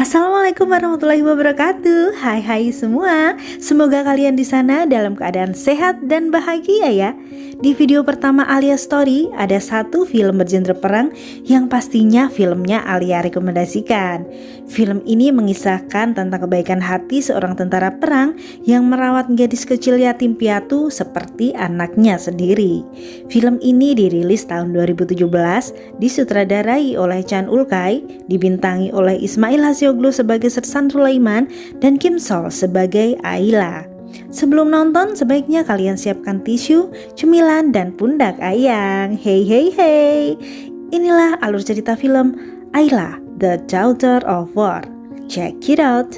Assalamualaikum warahmatullahi wabarakatuh. Hai semua. Semoga kalian di sana dalam keadaan sehat dan bahagia ya. Di video pertama Alia Story ada satu film bergenre perang yang pastinya filmnya Alia rekomendasikan. Film ini mengisahkan tentang kebaikan hati seorang tentara perang yang merawat gadis kecil yatim piatu seperti anaknya sendiri. Film ini dirilis tahun 2017, disutradarai oleh Chan Ulkai, dibintangi oleh Ismail Hasyoglu sebagai Sersan Sulaiman dan Kim Sol sebagai Ayla. Sebelum nonton, sebaiknya kalian siapkan tisu, cemilan, dan pundak ayang. Hey. Inilah alur cerita film Ayla, The Daughter of War. Check it out.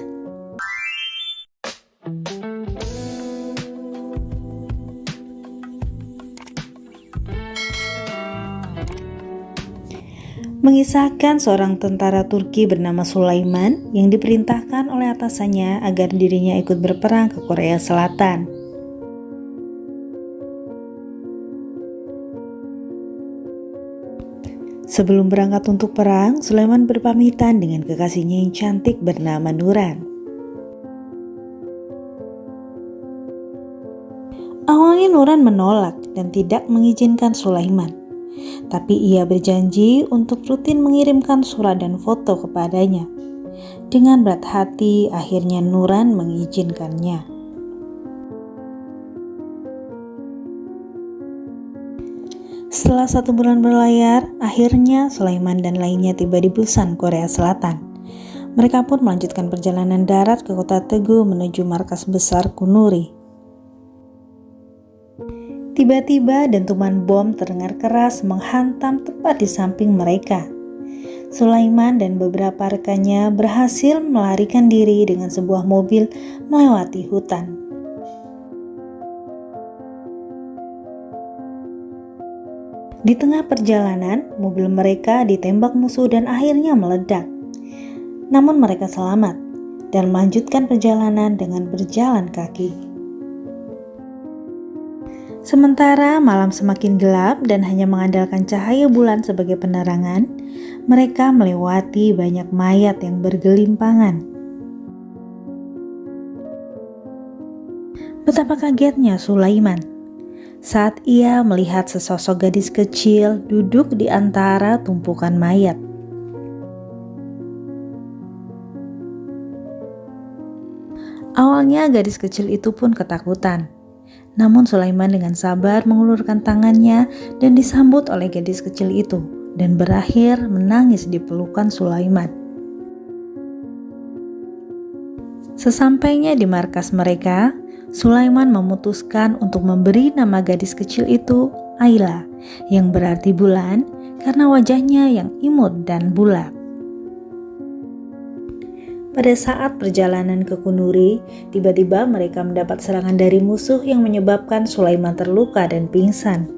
Mengisahkan seorang tentara Turki bernama Sulaiman yang diperintahkan oleh atasannya agar dirinya ikut berperang ke Korea Selatan. Sebelum berangkat untuk perang, Sulaiman berpamitan dengan kekasihnya yang cantik bernama Nuran. Awalnya Nuran menolak dan tidak mengizinkan Sulaiman. Tapi ia berjanji untuk rutin mengirimkan surat dan foto kepadanya. Dengan berat hati, akhirnya Nuran mengizinkannya. Setelah 1 bulan berlayar, akhirnya Sulaiman dan lainnya tiba di Busan, Korea Selatan. Mereka pun melanjutkan perjalanan darat ke kota Daegu menuju markas besar Kunuri. Tiba-tiba dentuman bom terdengar keras menghantam tepat di samping mereka. Sulaiman dan beberapa rekannya berhasil melarikan diri dengan sebuah mobil melewati hutan. Di tengah perjalanan, mobil mereka ditembak musuh dan akhirnya meledak. Namun mereka selamat dan melanjutkan perjalanan dengan berjalan kaki. Sementara malam semakin gelap dan hanya mengandalkan cahaya bulan sebagai penerangan, mereka melewati banyak mayat yang bergelimpangan. Betapa kagetnya Sulaiman saat ia melihat sesosok gadis kecil duduk di antara tumpukan mayat. Awalnya gadis kecil itu pun ketakutan. Namun Sulaiman dengan sabar mengulurkan tangannya dan disambut oleh gadis kecil itu dan berakhir menangis di pelukan Sulaiman. Sesampainya di markas mereka, Sulaiman memutuskan untuk memberi nama gadis kecil itu Ayla, yang berarti bulan karena wajahnya yang imut dan bulat. Pada saat perjalanan ke Kunuri, tiba-tiba mereka mendapat serangan dari musuh yang menyebabkan Sulaiman terluka dan pingsan.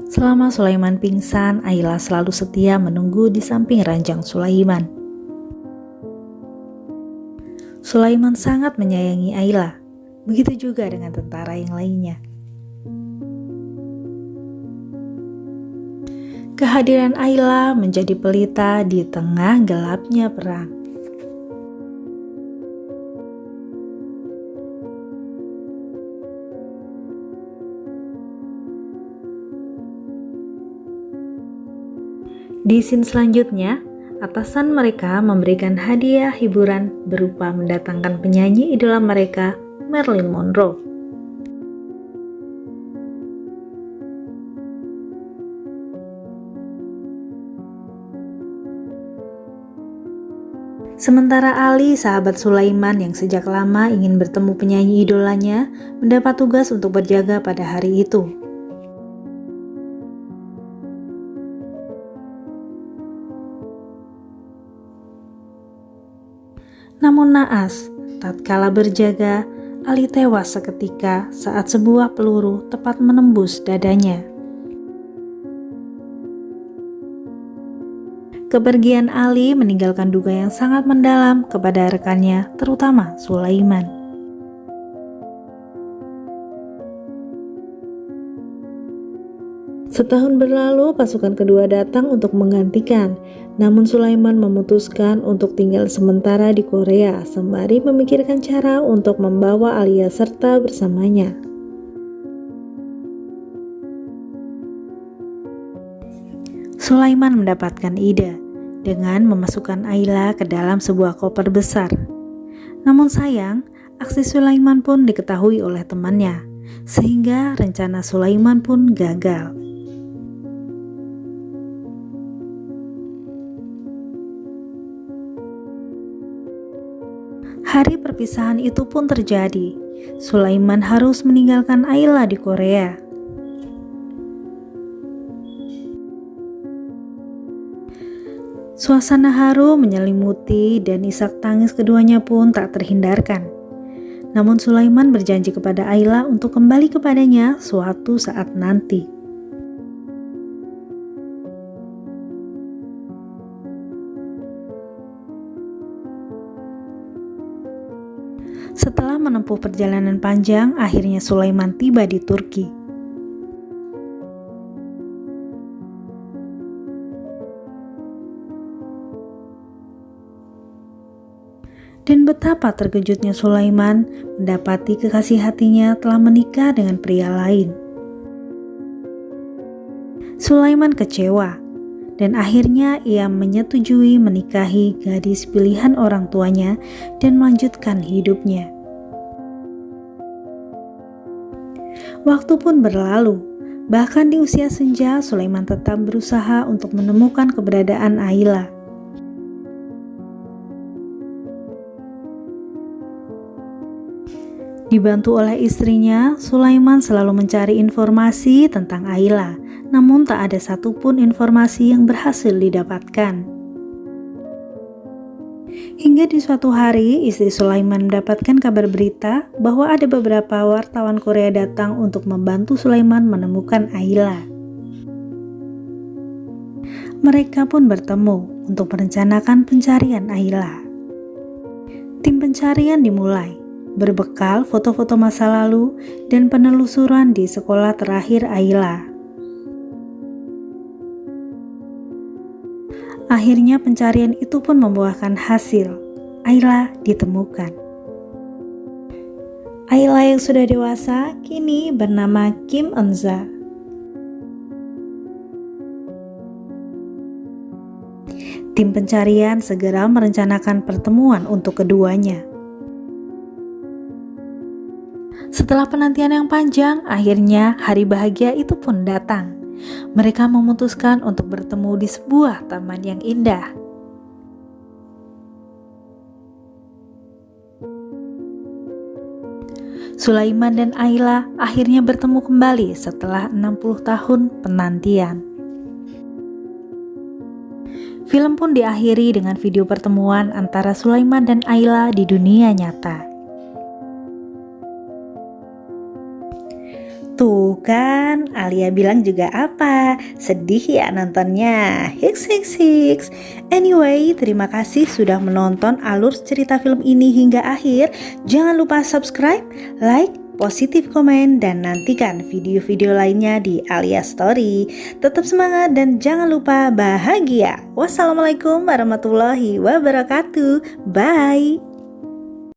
Selama Sulaiman pingsan, Ayla selalu setia menunggu di samping ranjang Sulaiman. Sulaiman sangat menyayangi Ayla, begitu juga dengan tentara yang lainnya. Kehadiran Ayla menjadi pelita di tengah gelapnya perang. Di scene selanjutnya, atasan mereka memberikan hadiah hiburan berupa mendatangkan penyanyi idola mereka, Marilyn Monroe. Sementara Ali, sahabat Sulaiman yang sejak lama ingin bertemu penyanyi idolanya, mendapat tugas untuk berjaga pada hari itu. Namun naas, tatkala berjaga, Ali tewas seketika saat sebuah peluru tepat menembus dadanya. Kepergian Ali meninggalkan duka yang sangat mendalam kepada rekannya, terutama Sulaiman. Setahun berlalu, pasukan kedua datang untuk menggantikan. Namun Sulaiman memutuskan untuk tinggal sementara di Korea sembari memikirkan cara untuk membawa Alia serta bersamanya. Sulaiman mendapatkan ide dengan memasukkan Ayla ke dalam sebuah koper besar. Namun sayang, aksi Sulaiman pun diketahui oleh temannya, sehingga rencana Sulaiman pun gagal. Hari perpisahan itu pun terjadi. Sulaiman harus meninggalkan Ayla di Korea. Suasana haru menyelimuti dan isak tangis keduanya pun tak terhindarkan. Namun Sulaiman berjanji kepada Ayla untuk kembali kepadanya suatu saat nanti. Setelah menempuh perjalanan panjang, akhirnya Sulaiman tiba di Turki. Dan betapa terkejutnya Sulaiman mendapati kekasih hatinya telah menikah dengan pria lain. Sulaiman kecewa, dan akhirnya ia menyetujui menikahi gadis pilihan orang tuanya dan melanjutkan hidupnya. Waktu pun berlalu, bahkan di usia senja Sulaiman tetap berusaha untuk menemukan keberadaan Ayla. Dibantu oleh istrinya, Sulaiman selalu mencari informasi tentang Ayla, namun tak ada satupun informasi yang berhasil didapatkan. Hingga di suatu hari, istri Sulaiman mendapatkan kabar berita bahwa ada beberapa wartawan Korea datang untuk membantu Sulaiman menemukan Ayla. Mereka pun bertemu untuk merencanakan pencarian Ayla. Tim pencarian dimulai, berbekal foto-foto masa lalu dan penelusuran di sekolah terakhir Ayla. Akhirnya pencarian itu pun membuahkan hasil. Ayla ditemukan. Ayla yang sudah dewasa kini bernama Kim Eunza. Tim pencarian segera merencanakan pertemuan untuk keduanya. Setelah penantian yang panjang, akhirnya hari bahagia itu pun datang. Mereka memutuskan untuk bertemu di sebuah taman yang indah. Sulaiman dan Ayla akhirnya bertemu kembali setelah 60 tahun penantian. Film pun diakhiri dengan video pertemuan antara Sulaiman dan Ayla di dunia nyata. Tuh kan, Alia bilang juga apa? Sedih ya nontonnya. Hiks hiks hiks. Anyway, terima kasih sudah menonton alur cerita film ini hingga akhir. Jangan lupa subscribe, like, positif komen, dan nantikan video-video lainnya di Alia Story. Tetap semangat dan jangan lupa bahagia. Wassalamualaikum warahmatullahi wabarakatuh. Bye.